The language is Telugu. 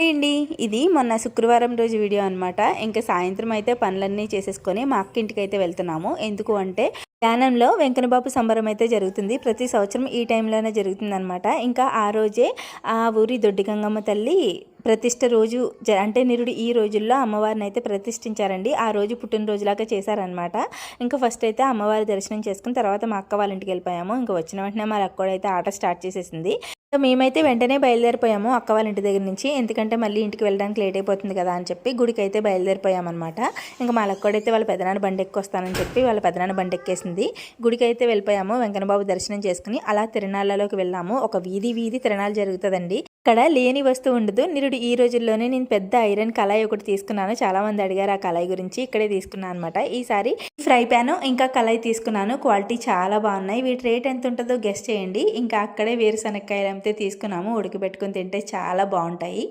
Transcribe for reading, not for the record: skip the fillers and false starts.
అండి ఇది మొన్న శుక్రవారం రోజు వీడియో అనమాట. ఇంకా సాయంత్రం అయితే పనులన్నీ చేసేసుకొని మా అక్క ఇంటికి అయితే వెళ్తున్నాము. ఎందుకు అంటే యానంలో వెంకన్నబాబు సంబరం అయితే జరుగుతుంది. ప్రతి సంవత్సరం ఈ టైంలోనే జరుగుతుందనమాట. ఇంకా ఆ రోజే ఆ ఊరి దొడ్డి గంగమ్మ తల్లి ప్రతిష్ట రోజు అంటే నిరుడు ఈ రోజుల్లో అమ్మవారిని అయితే ప్రతిష్ఠించారండి. ఆ రోజు పుట్టినరోజులాగా చేశారనమాట. ఇంకా ఫస్ట్ అయితే అమ్మవారి దర్శనం చేసుకుని తర్వాత మా అక్క వాళ్ళ ఇంటికి వెళ్ళిపోయాము. ఇంకా వచ్చిన వెంటనే మా అక్క అయితే ఆట స్టార్ట్ చేసేసింది. మేమైతే వెంటనే బయలుదేరిపోయాము అక్క వాళ్ళ ఇంటి దగ్గర నుంచి. ఎందుకంటే మళ్ళీ ఇంటికి వెళ్ళడానికి లేట్ అయిపోతుంది కదా అని చెప్పి గుడికి అయితే బయలుదేరిపోయామన్నమాట. ఇంకా మా లక్కోడైతే వాళ్ళ పెదనాన్న బండి ఎక్కొస్తానని చెప్పి వాళ్ళ పెదనాన్న బండి ఎక్కేసింది. గుడికి అయితే వెళ్ళిపోయాము. వెంకన్నబాబు దర్శనం చేసుకుని అలా తిరణాలలోకి వెళ్ళాము. ఒక వీధి తిరణాలు జరుగుతుందండి. ఇక్కడ లేని వస్తువు ఉండదు. నిరుడు ఈ రోజుల్లోనే నేను పెద్ద ఐరన్ కళాయి ఒకటి తీసుకున్నాను. చాలా మంది అడిగారు ఆ కళాయి గురించి. ఇక్కడే తీసుకున్నాను అనమాట. ఈసారి ఫ్రై ప్యాన్ ఇంకా కళాయి తీసుకున్నాను. క్వాలిటీ చాలా బాగున్నాయి. వీటి రేట్ ఎంత ఉంటుందో గెస్ట్ చేయండి. ఇంకా అక్కడే వేరుశనక్కాయలు అయితే తీసుకున్నాము. ఉడకబెట్టుకుని తింటే చాలా బాగుంటాయి.